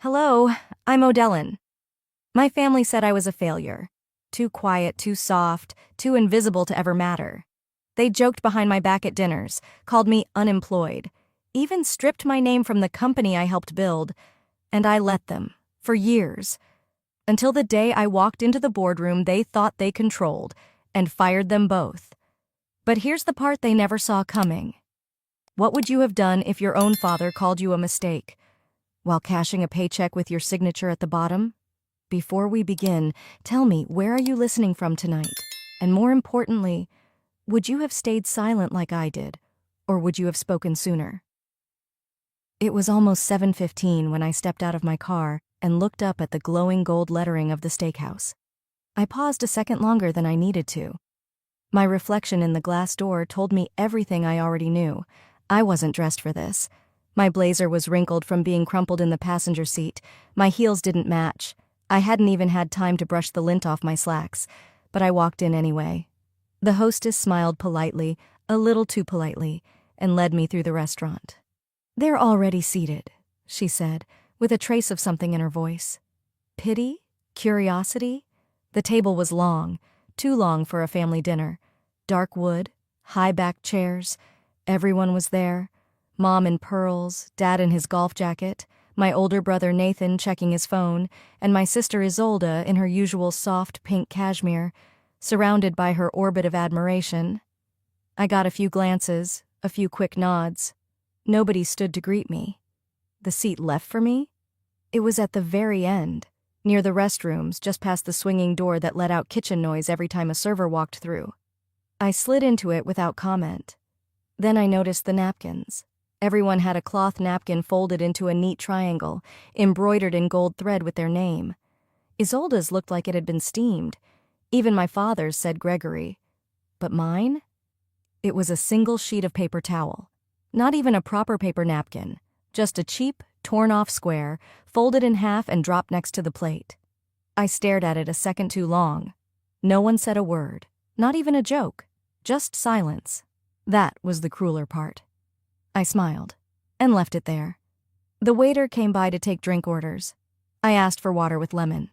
Hello, I'm Odellin. My family said I was a failure. Too quiet, too soft, too invisible to ever matter. They joked behind my back at dinners, called me unemployed, even stripped my name from the company I helped build, and I let them, for years. Until the day I walked into the boardroom they thought they controlled, and fired them both. But here's the part they never saw coming. What would you have done if your own father called you a mistake, while cashing a paycheck with your signature at the bottom? Before we begin, tell me, where are you listening from tonight? And more importantly, would you have stayed silent like I did, or would you have spoken sooner? It was almost 7:15 when I stepped out of my car and looked up at the glowing gold lettering of the steakhouse. I paused a second longer than I needed to. My reflection in the glass door told me everything I already knew. I wasn't dressed for this. My blazer was wrinkled from being crumpled in the passenger seat. My heels didn't match. I hadn't even had time to brush the lint off my slacks, but I walked in anyway. The hostess smiled politely, a little too politely, and led me through the restaurant. "They're already seated," she said, with a trace of something in her voice. Pity? Curiosity? The table was long, too long for a family dinner. Dark wood, high-backed chairs. Everyone was there. Mom in pearls, Dad in his golf jacket, my older brother Nathan checking his phone, and my sister Isolde in her usual soft pink cashmere, surrounded by her orbit of admiration. I got a few glances, a few quick nods. Nobody stood to greet me. The seat left for me? It was at the very end, near the restrooms, just past the swinging door that let out kitchen noise every time a server walked through. I slid into it without comment. Then I noticed the napkins. Everyone had a cloth napkin folded into a neat triangle, embroidered in gold thread with their name. Isolde's looked like it had been steamed. Even my father's, said Gregory. But mine? It was a single sheet of paper towel. Not even a proper paper napkin. Just a cheap, torn-off square, folded in half and dropped next to the plate. I stared at it a second too long. No one said a word. Not even a joke. Just silence. That was the crueler part. I smiled, and left it there. The waiter came by to take drink orders. I asked for water with lemon.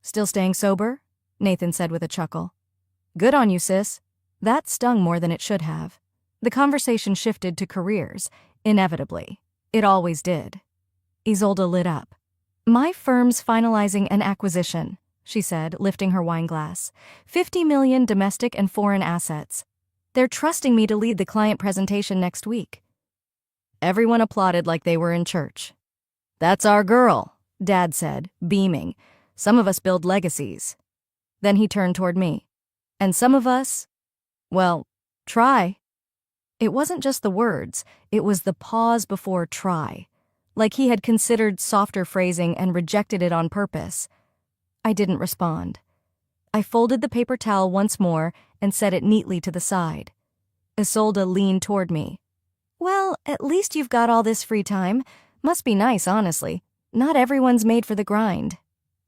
"Still staying sober?" Nathan said with a chuckle. "Good on you, sis." That stung more than it should have. The conversation shifted to careers, inevitably. It always did. Isolde lit up. "My firm's finalizing an acquisition," she said, lifting her wine glass. 50 million domestic and foreign assets. They're trusting me to lead the client presentation next week. Everyone applauded like they were in church. "That's our girl," Dad said, beaming. "Some of us build legacies." Then he turned toward me. "And some of us, well, try." It wasn't just the words, it was the pause before try. Like he had considered softer phrasing and rejected it on purpose. I didn't respond. I folded the paper towel once more and set it neatly to the side. Isolde leaned toward me. "Well, at least you've got all this free time. Must be nice, honestly. Not everyone's made for the grind."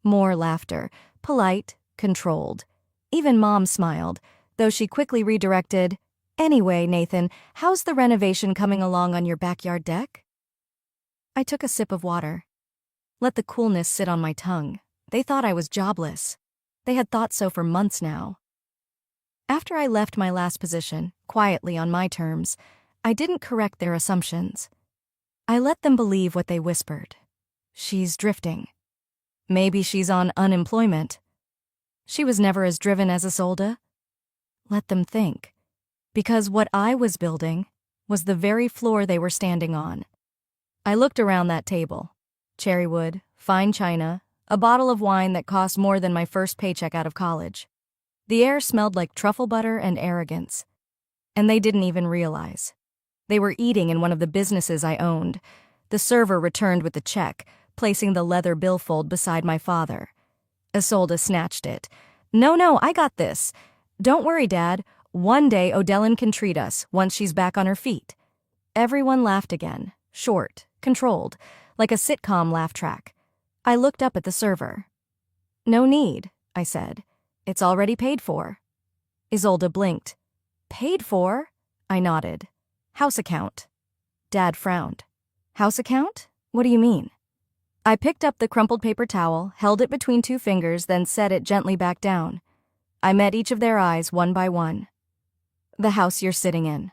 More laughter, polite, controlled. Even Mom smiled, though she quickly redirected, "Anyway, Nathan, how's the renovation coming along on your backyard deck?" I took a sip of water. Let the coolness sit on my tongue. They thought I was jobless. They had thought so for months now. After I left my last position, quietly on my terms, I didn't correct their assumptions. I let them believe what they whispered. She's drifting. Maybe she's on unemployment. She was never as driven as Isolde. Let them think. Because what I was building was the very floor they were standing on. I looked around that table. Cherry wood, fine china, a bottle of wine that cost more than my first paycheck out of college. The air smelled like truffle butter and arrogance. And they didn't even realize. They were eating in one of the businesses I owned. The server returned with the check, placing the leather billfold beside my father. Isolde snatched it. No, I got this. Don't worry, Dad. One day Odellin can treat us, once she's back on her feet." Everyone laughed again, short, controlled, like a sitcom laugh track. I looked up at the server. "No need," I said. "It's already paid for." Isolde blinked. "Paid for?" I nodded. "House account." Dad frowned. "House account? What do you mean?" I picked up the crumpled paper towel, held it between two fingers, then set it gently back down. I met each of their eyes one by one. "The house you're sitting in."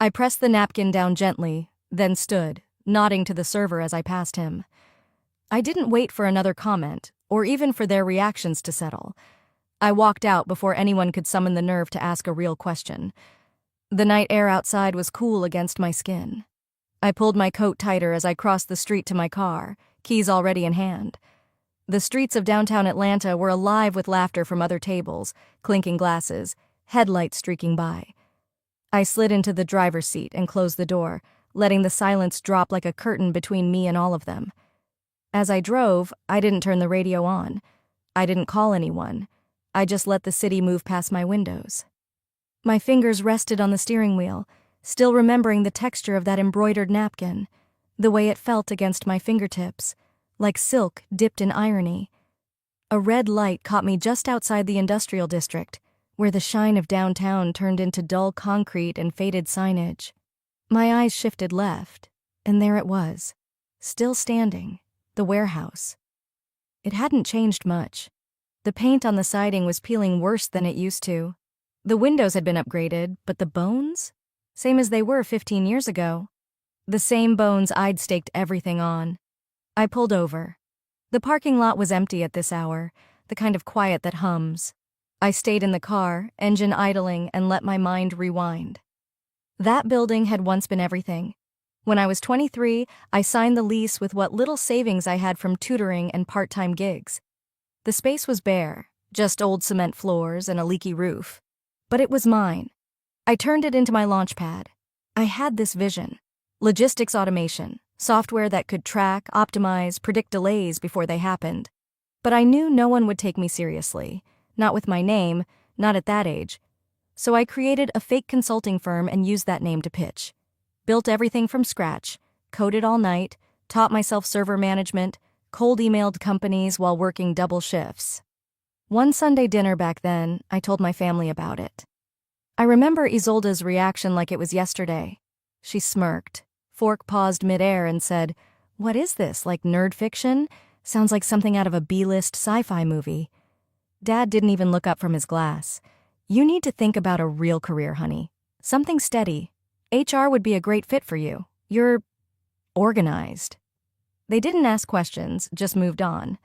I pressed the napkin down gently, then stood, nodding to the server as I passed him. I didn't wait for another comment, or even for their reactions to settle. I walked out before anyone could summon the nerve to ask a real question. The night air outside was cool against my skin. I pulled my coat tighter as I crossed the street to my car, keys already in hand. The streets of downtown Atlanta were alive with laughter from other tables, clinking glasses, headlights streaking by. I slid into the driver's seat and closed the door, letting the silence drop like a curtain between me and all of them. As I drove, I didn't turn the radio on. I didn't call anyone. I just let the city move past my windows. My fingers rested on the steering wheel, still remembering the texture of that embroidered napkin, the way it felt against my fingertips, like silk dipped in irony. A red light caught me just outside the industrial district, where the shine of downtown turned into dull concrete and faded signage. My eyes shifted left, and there it was, still standing, the warehouse. It hadn't changed much. The paint on the siding was peeling worse than it used to. The windows had been upgraded, but the bones? Same as they were 15 years ago. The same bones I'd staked everything on. I pulled over. The parking lot was empty at this hour, the kind of quiet that hums. I stayed in the car, engine idling, and let my mind rewind. That building had once been everything. When I was 23, I signed the lease with what little savings I had from tutoring and part-time gigs. The space was bare, just old cement floors and a leaky roof. But it was mine. I turned it into my launch pad. I had this vision. Logistics automation, software that could track, optimize, predict delays before they happened. But I knew no one would take me seriously. Not with my name, not at that age. So I created a fake consulting firm and used that name to pitch. Built everything from scratch, coded all night, taught myself server management, cold emailed companies while working double shifts. One Sunday dinner back then, I told my family about it. I remember Isolde's reaction like it was yesterday. She smirked, fork paused midair and said, "What is this, like nerd fiction? Sounds like something out of a B-list sci-fi movie." Dad didn't even look up from his glass. "You need to think about a real career, honey. Something steady. HR would be a great fit for you. You're organized." They didn't ask questions, just moved on.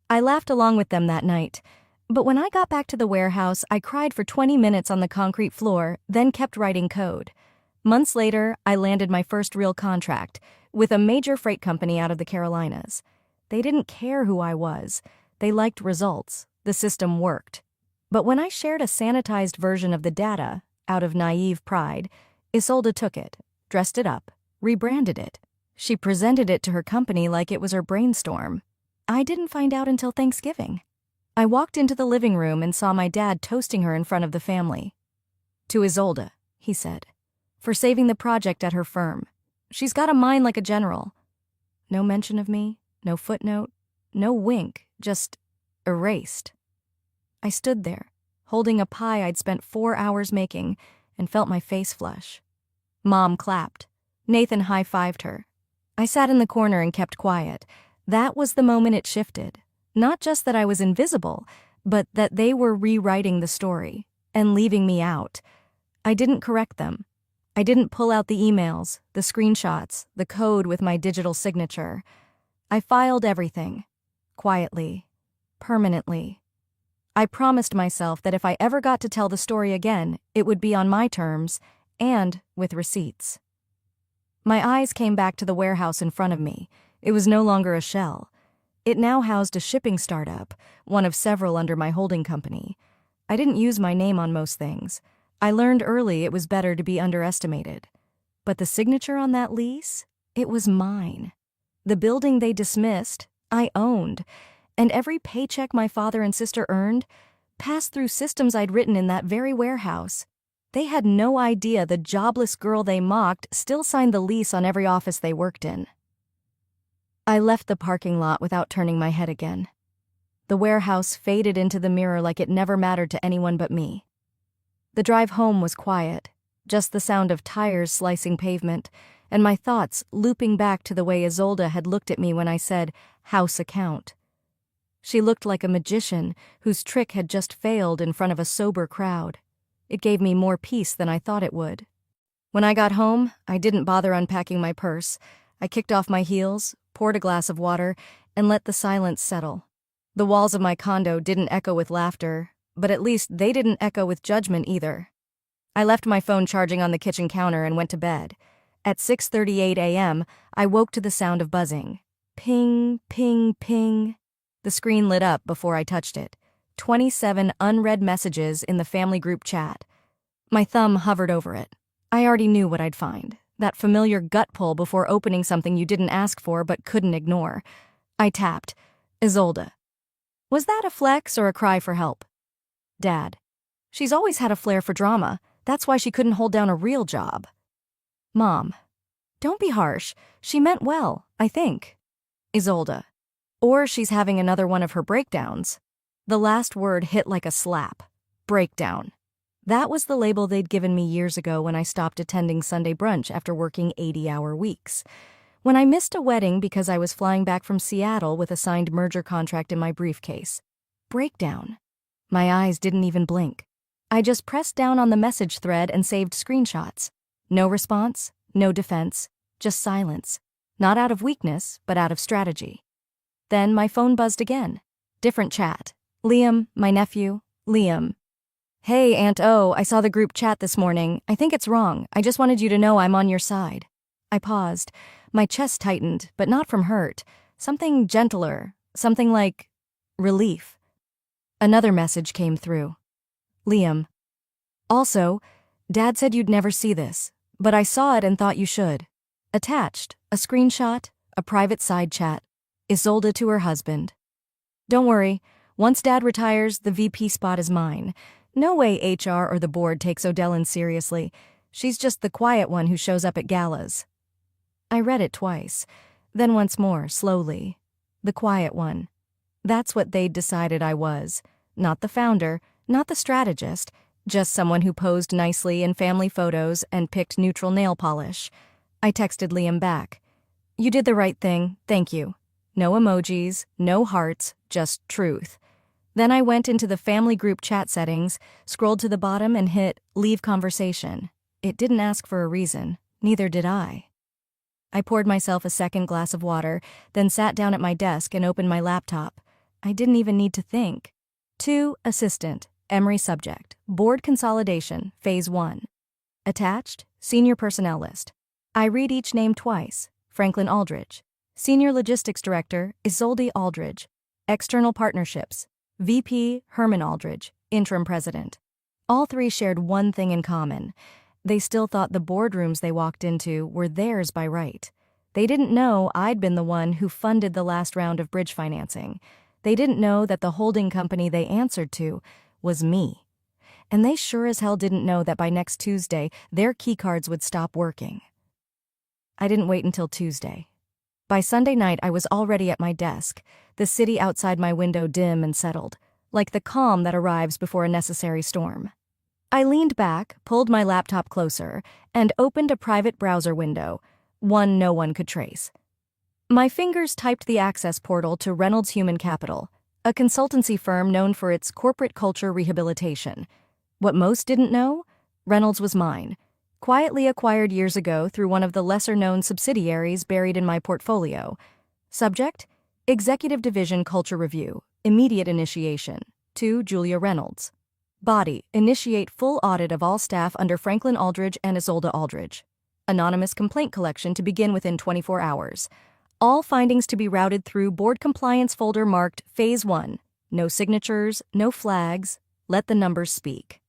I laughed along with them that night. But when I got back to the warehouse, I cried for 20 minutes on the concrete floor, then kept writing code. Months later, I landed my first real contract with a major freight company out of the Carolinas. They didn't care who I was. They liked results. The system worked. But when I shared a sanitized version of the data, out of naive pride, Isolde took it, dressed it up, rebranded it. She presented it to her company like it was her brainstorm. I didn't find out until Thanksgiving. I walked into the living room and saw my dad toasting her in front of the family. "To Isolde," he said, "for saving the project at her firm. She's got a mind like a general." No mention of me, no footnote, no wink, just erased. I stood there, holding a pie I'd spent 4 hours making, and felt my face flush. Mom clapped. Nathan high-fived her. I sat in the corner and kept quiet. That was the moment it shifted. Not just that I was invisible, but that they were rewriting the story and leaving me out. I didn't correct them. I didn't pull out the emails, the screenshots, the code with my digital signature. I filed everything. Quietly. Permanently. I promised myself that if I ever got to tell the story again, it would be on my terms and with receipts. My eyes came back to the warehouse in front of me. It was no longer a shell. It now housed a shipping startup, one of several under my holding company. I didn't use my name on most things. I learned early it was better to be underestimated. But the signature on that lease? It was mine. The building they dismissed, I owned. And every paycheck my father and sister earned passed through systems I'd written in that very warehouse. They had no idea the jobless girl they mocked still signed the lease on every office they worked in. I left the parking lot without turning my head again. The warehouse faded into the mirror like it never mattered to anyone but me. The drive home was quiet, just the sound of tires slicing pavement, and my thoughts looping back to the way Isolde had looked at me when I said, "house account." She looked like a magician whose trick had just failed in front of a sober crowd. It gave me more peace than I thought it would. When I got home, I didn't bother unpacking my purse. I kicked off my heels, poured a glass of water, and let the silence settle. The walls of my condo didn't echo with laughter, but at least they didn't echo with judgment either. I left my phone charging on the kitchen counter and went to bed. At 6:38 a.m., I woke to the sound of buzzing. Ping, ping, ping. The screen lit up before I touched it. 27 unread messages in the family group chat. My thumb hovered over it. I already knew what I'd find. That familiar gut pull before opening something you didn't ask for but couldn't ignore. I tapped. Isolde. Was that a flex or a cry for help? Dad. She's always had a flair for drama. That's why she couldn't hold down a real job. Mom. Don't be harsh. She meant well, I think. Isolde. Or she's having another one of her breakdowns. The last word hit like a slap. Breakdown. That was the label they'd given me years ago when I stopped attending Sunday brunch after working 80-hour weeks. When I missed a wedding because I was flying back from Seattle with a signed merger contract in my briefcase. Breakdown. My eyes didn't even blink. I just pressed down on the message thread and saved screenshots. No response, no defense, just silence. Not out of weakness, but out of strategy. Then my phone buzzed again. Different chat. Liam, my nephew. Liam. Hey, Aunt O, I saw the group chat this morning. I think it's wrong. I just wanted you to know I'm on your side. I paused. My chest tightened, but not from hurt. Something gentler. Something like relief. Another message came through. Liam. Also, Dad said you'd never see this, but I saw it and thought you should. Attached, a screenshot, a private side chat. Isolde to her husband. Don't worry, once Dad retires, the VP spot is mine. No way HR or the board takes Odellin seriously. She's just the quiet one who shows up at galas. I read it twice, then once more, slowly. The quiet one. That's what they'd decided I was. Not the founder, not the strategist, just someone who posed nicely in family photos and picked neutral nail polish. I texted Liam back. You did the right thing, thank you. No emojis, no hearts, just truth. Then I went into the family group chat settings, scrolled to the bottom and hit leave conversation. It didn't ask for a reason, neither did I. I poured myself a second glass of water, then sat down at my desk and opened my laptop. I didn't even need to think. 2. Assistant, Emory subject, board consolidation, phase 1. Attached, senior personnel list. I read each name twice. Franklin Aldridge. Senior logistics director, Isolde Aldridge. External partnerships, VP Herman Aldridge, interim president. All three shared one thing in common. They still thought the boardrooms they walked into were theirs by right. They didn't know I'd been the one who funded the last round of bridge financing. They didn't know that the holding company they answered to was me. And they sure as hell didn't know that by next Tuesday, their keycards would stop working. I didn't wait until Tuesday. By Sunday night, I was already at my desk, the city outside my window dim and settled, like the calm that arrives before a necessary storm. I leaned back, pulled my laptop closer, and opened a private browser window, one no one could trace. My fingers typed the access portal to Reynolds Human Capital, a consultancy firm known for its corporate culture rehabilitation. What most didn't know? Reynolds was mine. Quietly acquired years ago through one of the lesser-known subsidiaries buried in my portfolio. Subject? Executive Division Culture Review. Immediate initiation. To Julia Reynolds. Body. Initiate full audit of all staff under Franklin Aldridge and Isolde Aldridge. Anonymous complaint collection to begin within 24 hours. All findings to be routed through board compliance folder marked Phase 1. No signatures, no flags. Let the numbers speak.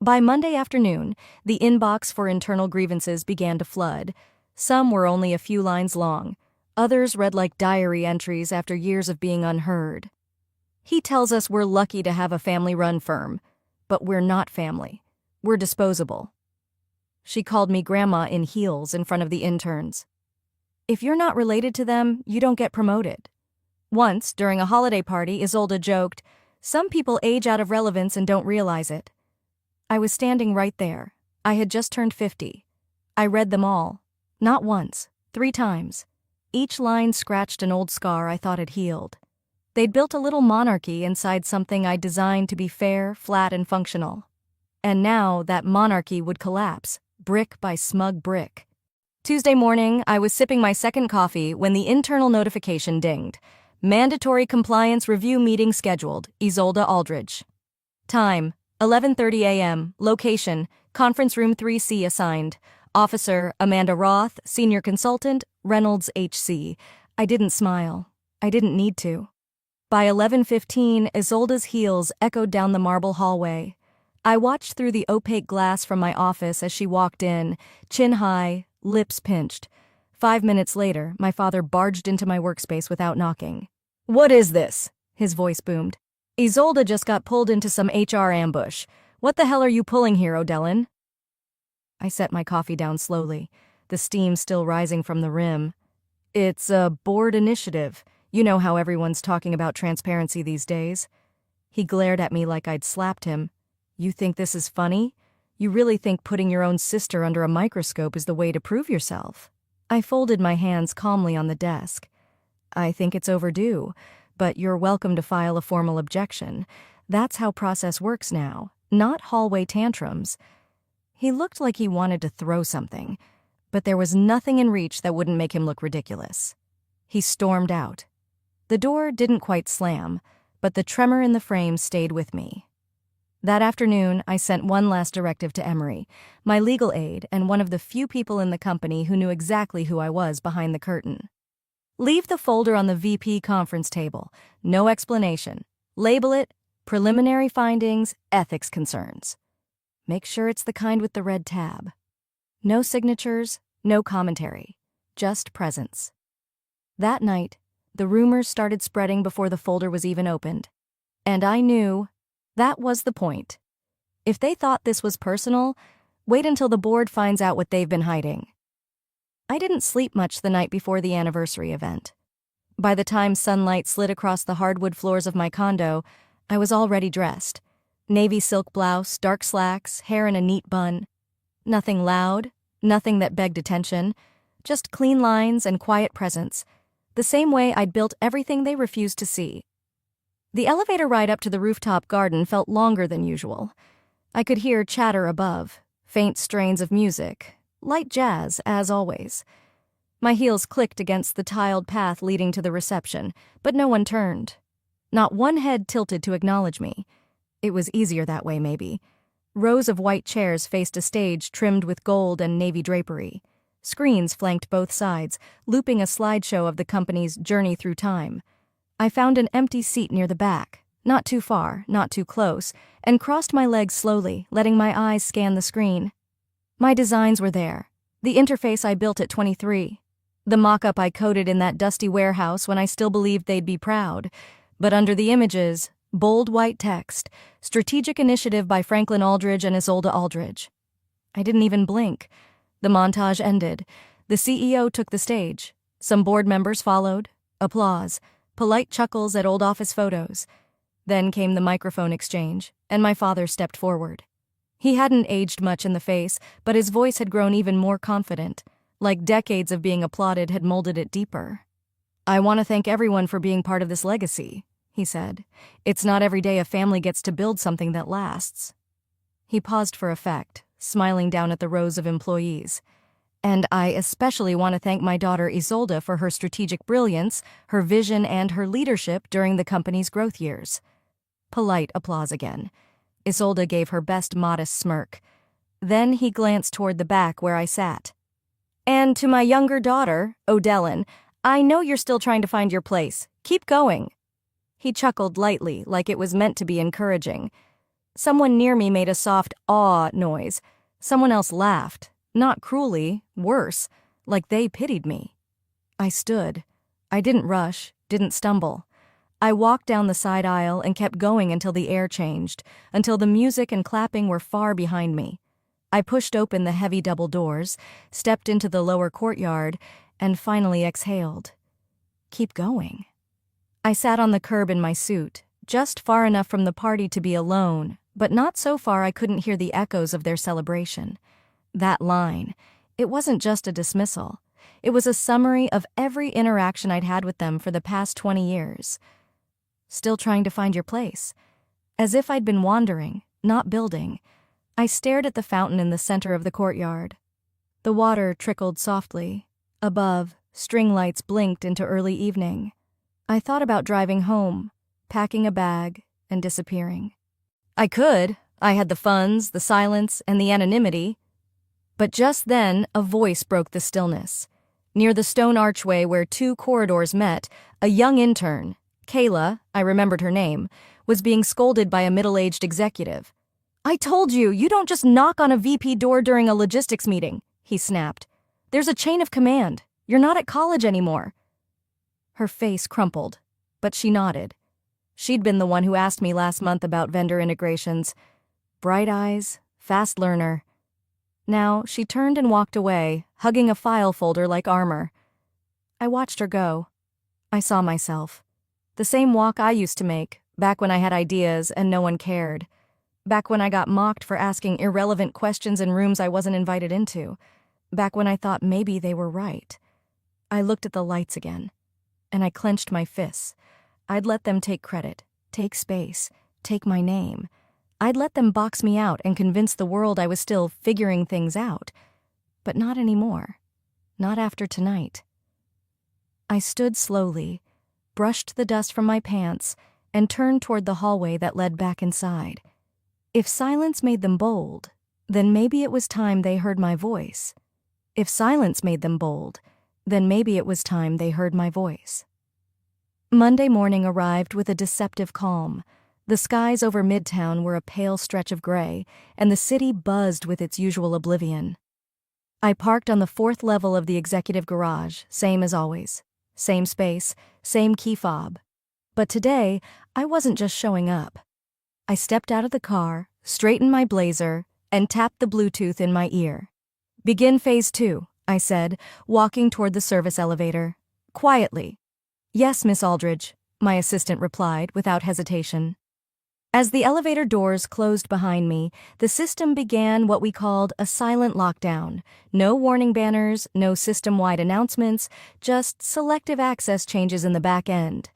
By Monday afternoon, the inbox for internal grievances began to flood. Some were only a few lines long. Others read like diary entries after years of being unheard. He tells us we're lucky to have a family-run firm, but we're not family. We're disposable. She called me grandma in heels in front of the interns. If you're not related to them, you don't get promoted. Once, during a holiday party, Isolde joked, "Some people age out of relevance and don't realize it." I was standing right there. I had just turned 50. I read them all. Not once, 3 times. Each line scratched an old scar I thought had healed. They'd built a little monarchy inside something I'd designed to be fair, flat, and functional. And now that monarchy would collapse, brick by smug brick. Tuesday morning, I was sipping my second coffee when the internal notification dinged. Mandatory compliance review meeting scheduled, Isolde Aldridge. Time, 11:30 a.m. Location, conference room 3C assigned. Officer, Amanda Roth, senior consultant, Reynolds HC. I didn't smile. I didn't need to. By 11:15, Isolde's heels echoed down the marble hallway. I watched through the opaque glass from my office as she walked in, chin high, lips pinched. 5 minutes later, my father barged into my workspace without knocking. "What is this?" his voice boomed. "Isolde just got pulled into some HR ambush. What the hell are you pulling here, O'Dellin?" I set my coffee down slowly, the steam still rising from the rim. "It's a board initiative. You know how everyone's talking about transparency these days." He glared at me like I'd slapped him. "You think this is funny? You really think putting your own sister under a microscope is the way to prove yourself?" I folded my hands calmly on the desk. "I think it's overdue, but you're welcome to file a formal objection. That's how process works now, not hallway tantrums." He looked like he wanted to throw something, but there was nothing in reach that wouldn't make him look ridiculous. He stormed out. The door didn't quite slam, but the tremor in the frame stayed with me. That afternoon, I sent one last directive to Emery, my legal aide and one of the few people in the company who knew exactly who I was behind the curtain. "Leave the folder on the VP conference table. No explanation. Label it Preliminary Findings, Ethics Concerns. Make sure it's the kind with the red tab. No signatures, no commentary, just presence." That night, the rumors started spreading before the folder was even opened. And I knew that was the point. If they thought this was personal, wait until the board finds out what they've been hiding. I didn't sleep much the night before the anniversary event. By the time sunlight slid across the hardwood floors of my condo, I was already dressed. Navy silk blouse, dark slacks, hair in a neat bun. Nothing loud, nothing that begged attention, just clean lines and quiet presence, the same way I'd built everything they refused to see. The elevator ride up to the rooftop garden felt longer than usual. I could hear chatter above, faint strains of music, light jazz, as always. My heels clicked against the tiled path leading to the reception, but no one turned. Not one head tilted to acknowledge me. It was easier that way, maybe. Rows of white chairs faced a stage trimmed with gold and navy drapery. Screens flanked both sides, looping a slideshow of the company's journey through time. I found an empty seat near the back, not too far, not too close, and crossed my legs slowly, letting my eyes scan the screen. My designs were there, the interface I built at 23, the mock-up I coded in that dusty warehouse when I still believed they'd be proud. But under the images, bold white text, Strategic Initiative by Franklin Aldridge and Isolde Aldridge. I didn't even blink. The montage ended. The CEO took the stage. Some board members followed. Applause. Polite chuckles at old office photos. Then came the microphone exchange, and my father stepped forward. He hadn't aged much in the face, but his voice had grown even more confident, like decades of being applauded had molded it deeper. "I want to thank everyone for being part of this legacy," he said. "It's not every day a family gets to build something that lasts." He paused for effect, smiling down at the rows of employees. "And I especially want to thank my daughter Isolde for her strategic brilliance, her vision, and her leadership during the company's growth years." Polite applause again. Isolde gave her best modest smirk. Then he glanced toward the back where I sat. "And to my younger daughter, O'Dellin, I know you're still trying to find your place. Keep going." He chuckled lightly, like it was meant to be encouraging. Someone near me made a soft aw noise. Someone else laughed, not cruelly, worse, like they pitied me. I stood. I didn't rush, didn't stumble. I walked down the side aisle and kept going until the air changed, until the music and clapping were far behind me. I pushed open the heavy double doors, stepped into the lower courtyard, and finally exhaled. Keep going. I sat on the curb in my suit, just far enough from the party to be alone, but not so far I couldn't hear the echoes of their celebration. That line, It wasn't just a dismissal. It was a summary of every interaction I'd had with them for the past 20 years. Still trying to find your place. As if I'd been wandering, not building. I stared at the fountain in the center of the courtyard. The water trickled softly. Above, string lights blinked into early evening. I thought about driving home, packing a bag, and disappearing. I could. I had the funds, the silence, and the anonymity. But just then, a voice broke the stillness. Near the stone archway where two corridors met, a young intern, Kayla, I remembered her name, was being scolded by a middle-aged executive. "I told you, you don't just knock on a VP door during a logistics meeting," he snapped. "There's a chain of command. You're not at college anymore." Her face crumpled, but she nodded. She'd been the one who asked me last month about vendor integrations. Bright eyes, fast learner. Now, she turned and walked away, hugging a file folder like armor. I watched her go. I saw myself. The same walk I used to make, back when I had ideas and no one cared. Back when I got mocked for asking irrelevant questions in rooms I wasn't invited into. Back when I thought maybe they were right. I looked at the lights again, and I clenched my fists. I'd let them take credit, take space, take my name. I'd let them box me out and convince the world I was still figuring things out. But not anymore. Not after tonight. I stood slowly, brushed the dust from my pants, and turned toward the hallway that led back inside. If silence made them bold, then maybe it was time they heard my voice. If silence made them bold, then maybe it was time they heard my voice. Monday morning arrived with a deceptive calm. The skies over Midtown were a pale stretch of gray, and the city buzzed with its usual oblivion. I parked on the 4th level of the executive garage, same as always. Same space, same key fob. But today, I wasn't just showing up. I stepped out of the car, straightened my blazer, and tapped the Bluetooth in my ear. "Begin phase 2, I said, walking toward the service elevator. Quietly. "Yes, Miss Aldridge," my assistant replied without hesitation. As the elevator doors closed behind me, the system began what we called a silent lockdown. No warning banners, no system-wide announcements, just selective access changes in the back end.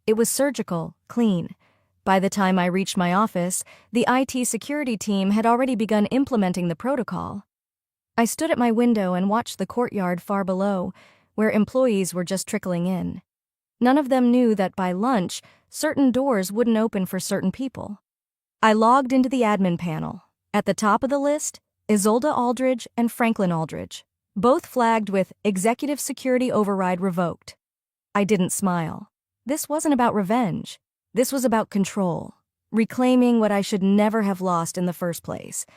It was surgical, clean. By the time I reached my office, the IT security team had already begun implementing the protocol. I stood at my window and watched the courtyard far below, where employees were just trickling in. None of them knew that by lunch, certain doors wouldn't open for certain people. I logged into the admin panel. At the top of the list, Isolde Aldridge and Franklin Aldridge, both flagged with Executive Security Override Revoked. I didn't smile. This wasn't about revenge. This was about control, reclaiming what I should never have lost in the first place.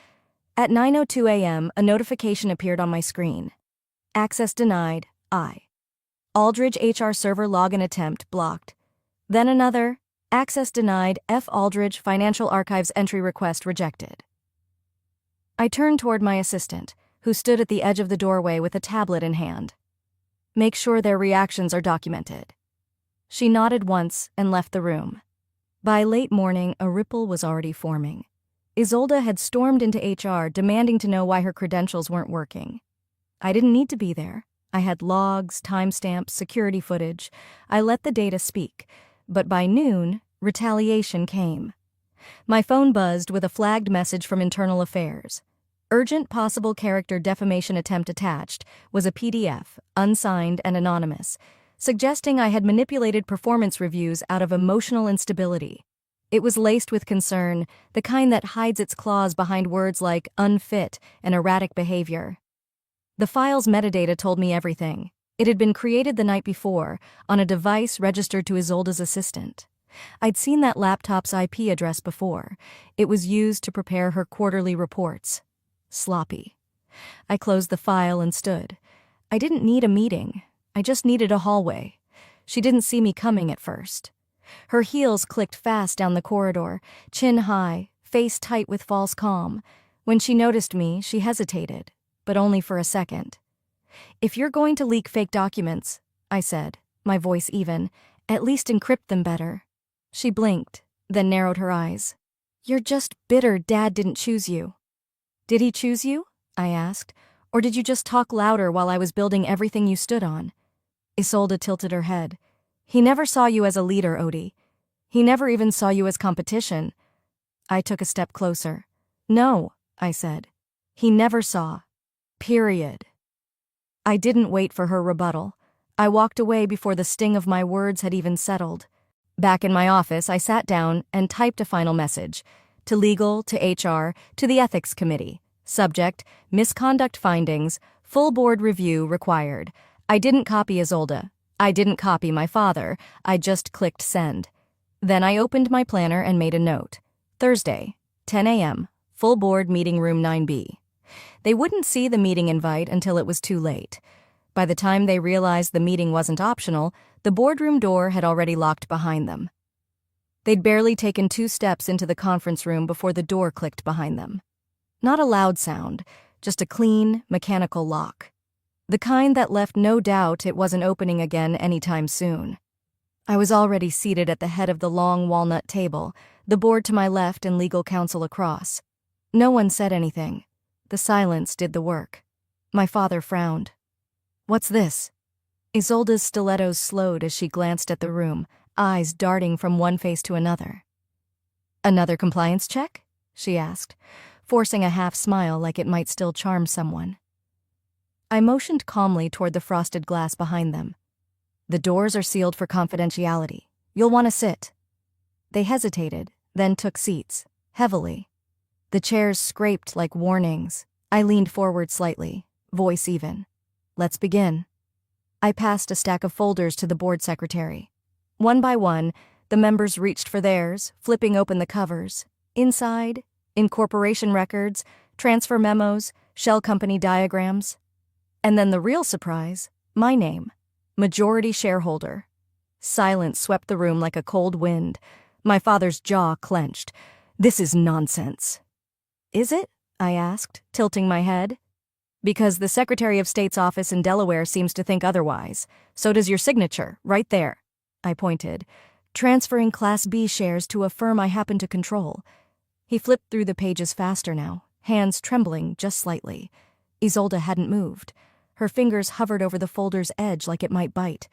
At 9:02 a.m., a notification appeared on my screen. Access denied, I. Aldridge HR server login attempt blocked. Then another, access denied, F. Aldridge Financial Archives entry request rejected. I turned toward my assistant, who stood at the edge of the doorway with a tablet in hand. "Make sure their reactions are documented." She nodded once and left the room. By late morning, a ripple was already forming. Isolde had stormed into HR demanding to know why her credentials weren't working. I didn't need to be there. I had logs, timestamps, security footage. I let the data speak. But by noon, retaliation came. My phone buzzed with a flagged message from Internal Affairs. "Urgent possible character defamation attempt attached" was a PDF, unsigned and anonymous, suggesting I had manipulated performance reviews out of emotional instability. It was laced with concern, the kind that hides its claws behind words like unfit and erratic behavior. The file's metadata told me everything. It had been created the night before, on a device registered to Isolde's assistant. I'd seen that laptop's IP address before. It was used to prepare her quarterly reports. Sloppy. I closed the file and stood. I didn't need a meeting. I just needed a hallway. She didn't see me coming at first. Her heels clicked fast down the corridor, chin high, face tight with false calm. When she noticed me, she hesitated, but only for a second. "If you're going to leak fake documents," I said, my voice even, "at least encrypt them better." She blinked, then narrowed her eyes. "You're just bitter Dad didn't choose you." "Did he choose you?" I asked. Or did you just talk louder while I was building everything you stood on? Isolde tilted her head. He never saw you as a leader, Odie. He never even saw you as competition. I took a step closer. No, I said. He never saw. Period. I didn't wait for her rebuttal. I walked away before the sting of my words had even settled. Back in my office, I sat down and typed a final message. To legal, to HR, to the ethics committee. Subject, misconduct findings, full board review required. I didn't copy Isolde. I didn't copy my father. I just clicked send. Then I opened my planner and made a note. Thursday, 10 a.m., full board meeting room 9B. They wouldn't see the meeting invite until it was too late. By the time they realized the meeting wasn't optional, the boardroom door had already locked behind them. They'd barely taken 2 steps into the conference room before the door clicked behind them. Not a loud sound, just a clean, mechanical lock. The kind that left no doubt it wasn't opening again anytime soon. I was already seated at the head of the long walnut table, the board to my left and legal counsel across. No one said anything. The silence did the work. My father frowned. What's this? Isolde's stilettos slowed as she glanced at the room, eyes darting from one face to another. Another compliance check? She asked, forcing a half smile like it might still charm someone. I motioned calmly toward the frosted glass behind them. The doors are sealed for confidentiality. You'll want to sit. They hesitated, then took seats, heavily. The chairs scraped like warnings. I leaned forward slightly, voice even. Let's begin. I passed a stack of folders to the board secretary. One by one, the members reached for theirs, flipping open the covers. Inside, incorporation records, transfer memos, shell company diagrams. And then the real surprise, my name, majority shareholder. Silence swept the room like a cold wind. My father's jaw clenched. This is nonsense. Is it? I asked, tilting my head. Because the Secretary of State's office in Delaware seems to think otherwise. So does your signature, right there. I pointed, transferring Class B shares to a firm I happen to control. He flipped through the pages faster now, hands trembling just slightly. Isolde hadn't moved. Her fingers hovered over the folder's edge like it might bite.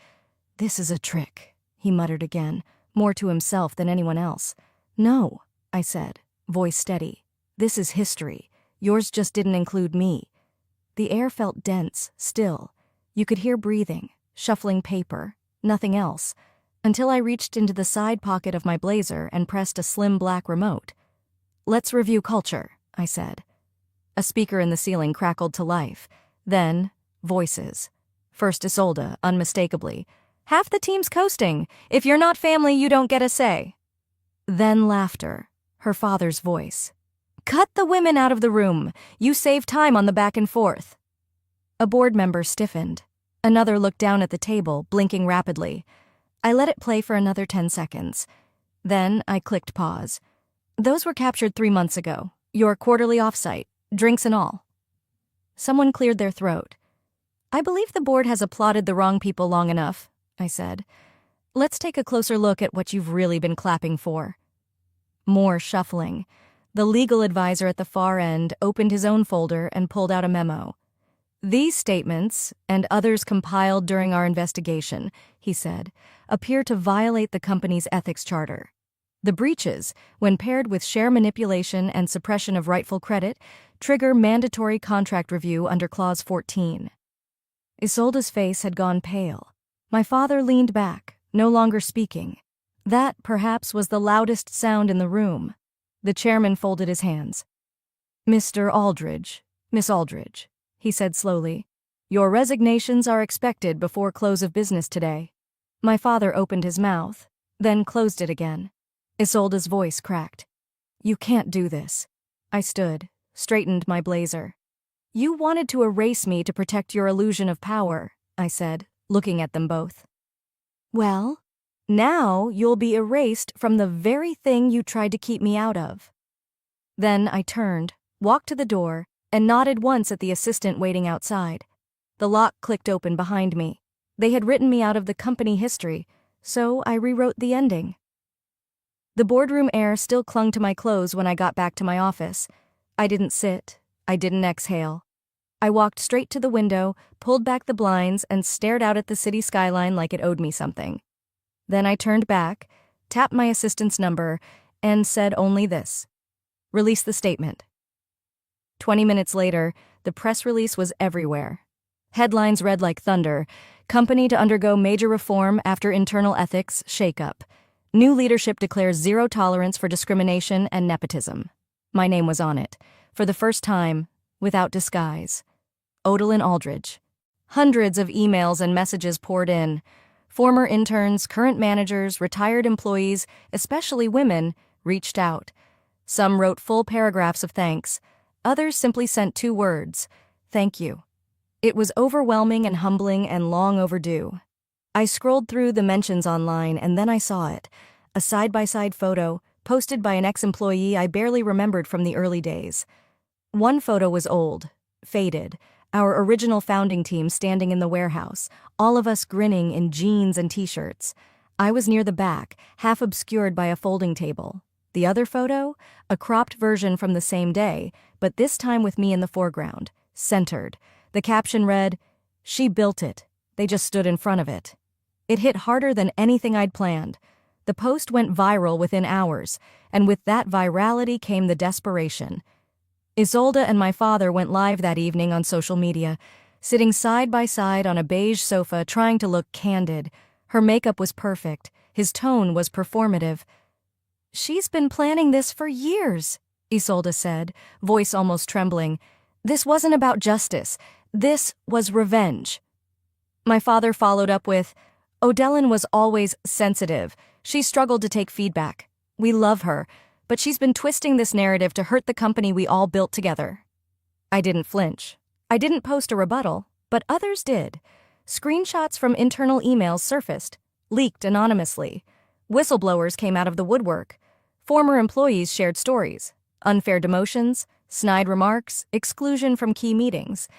This is a trick, he muttered again, more to himself than anyone else. No, I said, voice steady. This is history. Yours just didn't include me. The air felt dense, still. You could hear breathing, shuffling paper, nothing else, until I reached into the side pocket of my blazer and pressed a slim black remote. Let's review culture, I said. A speaker in the ceiling crackled to life. Then, voices. First Isolde, unmistakably. Half the team's coasting. If you're not family, you don't get a say. Then laughter, her father's voice. Cut the women out of the room. You save time on the back and forth. A board member stiffened. Another looked down at the table, blinking rapidly. I let it play for another 10 seconds. Then I clicked pause. Those were captured 3 months ago. Your quarterly offsite, drinks and all. Someone cleared their throat. I believe the board has applauded the wrong people long enough, I said. Let's take a closer look at what you've really been clapping for. More shuffling. The legal advisor at the far end opened his own folder and pulled out a memo. These statements, and others compiled during our investigation, he said, appear to violate the company's ethics charter. The breaches, when paired with share manipulation and suppression of rightful credit, trigger mandatory contract review under Clause 14. Isolde's face had gone pale. My father leaned back, no longer speaking. That, perhaps, was the loudest sound in the room. The chairman folded his hands. Mr. Aldridge, Miss Aldridge, he said slowly, your resignations are expected before close of business today. My father opened his mouth, then closed it again. Isolde's voice cracked. You can't do this. I stood, straightened my blazer. You wanted to erase me to protect your illusion of power, I said, looking at them both. Well, now you'll be erased from the very thing you tried to keep me out of. Then I turned, walked to the door, and nodded once at the assistant waiting outside. The lock clicked open behind me. They had written me out of the company history, so I rewrote the ending. The boardroom air still clung to my clothes when I got back to my office. I didn't sit. I didn't exhale. I walked straight to the window, pulled back the blinds, and stared out at the city skyline like it owed me something. Then I turned back, tapped my assistant's number, and said only this: "Release the statement." 20 minutes later, the press release was everywhere. Headlines read like thunder: "Company to undergo major reform after internal ethics shakeup. New leadership declares zero tolerance for discrimination and nepotism." My name was on it, for the first time, without disguise. Odalyn Aldridge. Hundreds of emails and messages poured in. Former interns, current managers, retired employees, especially women, reached out. Some wrote full paragraphs of thanks. Others simply sent 2 words: "Thank you." It was overwhelming and humbling and long overdue. I scrolled through the mentions online and then I saw it. A side-by-side photo, posted by an ex-employee I barely remembered from the early days. One photo was old, faded, our original founding team standing in the warehouse, all of us grinning in jeans and t-shirts. I was near the back, half obscured by a folding table. The other photo? A cropped version from the same day, but this time with me in the foreground, centered. The caption read, "She built it. They just stood in front of it." It hit harder than anything I'd planned. The post went viral within hours, and with that virality came the desperation. Isolde and my father went live that evening on social media, sitting side by side on a beige sofa trying to look candid. Her makeup was perfect. His tone was performative. "She's been planning this for years," Isolde said, voice almost trembling. "This wasn't about justice. This was revenge." My father followed up with, "Odalyn was always sensitive. She struggled to take feedback. We love her, but she's been twisting this narrative to hurt the company we all built together." I didn't flinch. I didn't post a rebuttal, but others did. Screenshots from internal emails surfaced, leaked anonymously. Whistleblowers came out of the woodwork. Former employees shared stories: unfair demotions, snide remarks, exclusion from key meetings.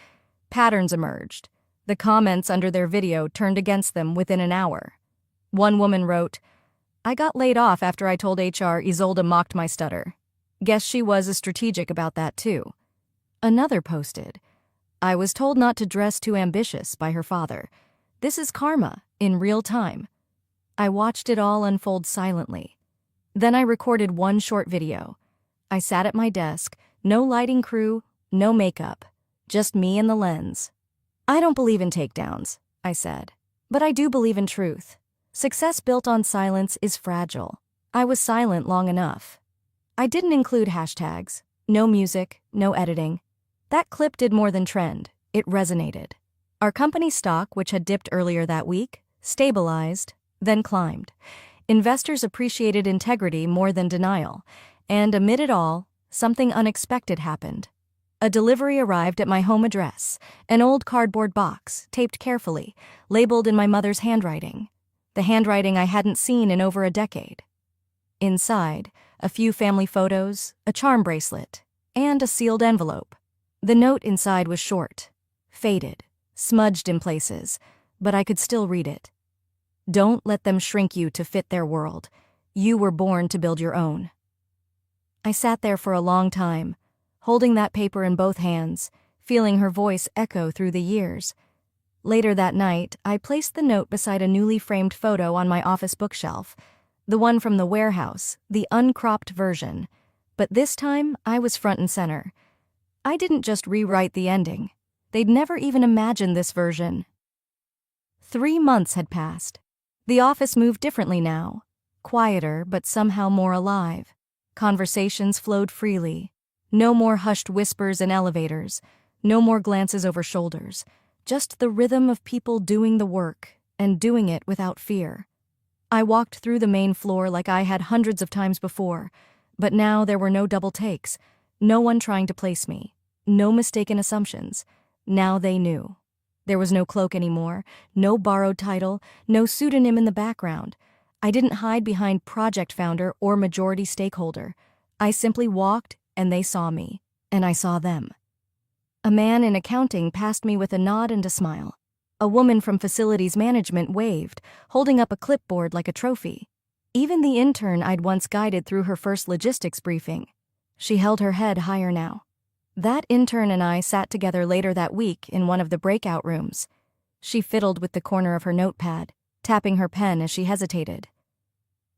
Patterns emerged. The comments under their video turned against them within an hour. One woman wrote, "I got laid off after I told HR Isolde mocked my stutter. Guess she was as strategic about that too." Another posted, "I was told not to dress too ambitious by her father. This is karma, in real time." I watched it all unfold silently. Then I recorded one short video. I sat at my desk, no lighting crew, no makeup, just me and the lens. "I don't believe in takedowns," I said, "but I do believe in truth. Success built on silence is fragile. I was silent long enough." I didn't include hashtags, no music, no editing. That clip did more than trend. It resonated. Our company stock, which had dipped earlier that week, stabilized, then climbed. Investors appreciated integrity more than denial, and amid it all, something unexpected happened. A delivery arrived at my home address, an old cardboard box, taped carefully, labeled in my mother's handwriting, the handwriting I hadn't seen in over a decade. Inside, a few family photos, a charm bracelet, and a sealed envelope. The note inside was short, faded, smudged in places, but I could still read it. "Don't let them shrink you to fit their world. You were born to build your own." I sat there for a long time, holding that paper in both hands, feeling her voice echo through the years. Later that night, I placed the note beside a newly framed photo on my office bookshelf, the one from the warehouse, the uncropped version. But this time, I was front and center. I didn't just rewrite the ending. They'd never even imagined this version. 3 months had passed. The office moved differently now, quieter but somehow more alive. Conversations flowed freely. No more hushed whispers in elevators, no more glances over shoulders, just the rhythm of people doing the work and doing it without fear. I walked through the main floor like I had hundreds of times before, but now there were no double takes, no one trying to place me, no mistaken assumptions. Now they knew. There was no cloak anymore, no borrowed title, no pseudonym in the background. I didn't hide behind project founder or majority stakeholder. I simply walked and they saw me, and I saw them. A man in accounting passed me with a nod and a smile. A woman from facilities management waved, holding up a clipboard like a trophy. Even the intern I'd once guided through her first logistics briefing. She held her head higher now. That intern and I sat together later that week in one of the breakout rooms. She fiddled with the corner of her notepad, tapping her pen as she hesitated.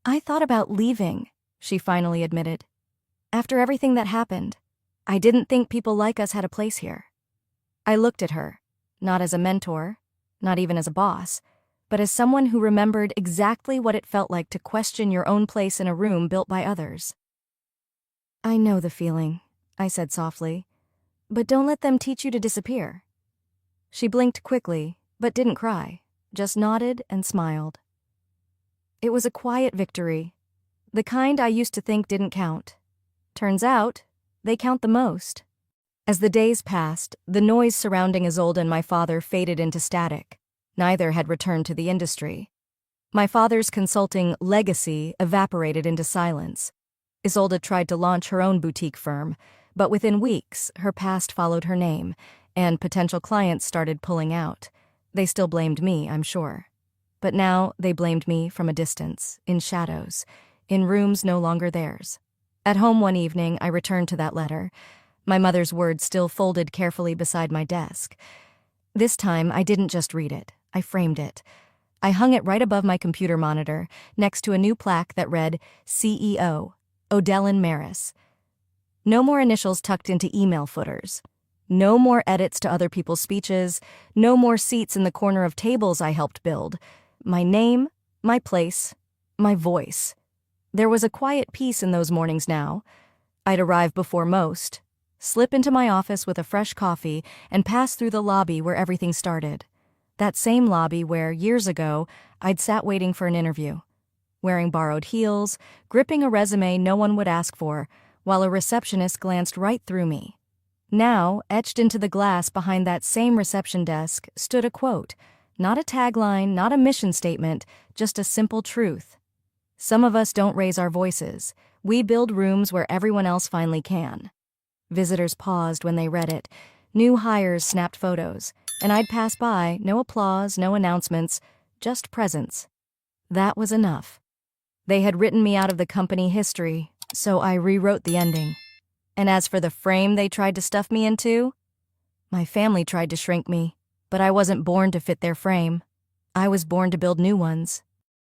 "I thought about leaving," she finally admitted. "After everything that happened, I didn't think people like us had a place here." I looked at her, not as a mentor, not even as a boss, but as someone who remembered exactly what it felt like to question your own place in a room built by others. "I know the feeling," I said softly, "but don't let them teach you to disappear." She blinked quickly, but didn't cry, just nodded and smiled. It was a quiet victory, the kind I used to think didn't count. Turns out, they count the most. As the days passed, the noise surrounding Isolde and my father faded into static. Neither had returned to the industry. My father's consulting legacy evaporated into silence. Isolde tried to launch her own boutique firm, but within weeks, her past followed her name, and potential clients started pulling out. They still blamed me, I'm sure. But now they blamed me from a distance, in shadows, in rooms no longer theirs. At home one evening, I returned to that letter, my mother's words still folded carefully beside my desk. This time, I didn't just read it, I framed it. I hung it right above my computer monitor, next to a new plaque that read, CEO, Odellin Maris. No more initials tucked into email footers. No more edits to other people's speeches. No more seats in the corner of tables I helped build. My name, my place, my voice. There was a quiet peace in those mornings now. I'd arrive before most, slip into my office with a fresh coffee, and pass through the lobby where everything started. That same lobby where, years ago, I'd sat waiting for an interview. Wearing borrowed heels, gripping a resume no one would ask for, while a receptionist glanced right through me. Now, etched into the glass behind that same reception desk, stood a quote. Not a tagline, not a mission statement, just a simple truth. Some of us don't raise our voices. We build rooms where everyone else finally can. Visitors paused when they read it. New hires snapped photos, and I'd pass by, no applause, no announcements, just presence. That was enough. They had written me out of the company history, so I rewrote the ending. And as for the frame they tried to stuff me into, my family tried to shrink me, but I wasn't born to fit their frame. I was born to build new ones.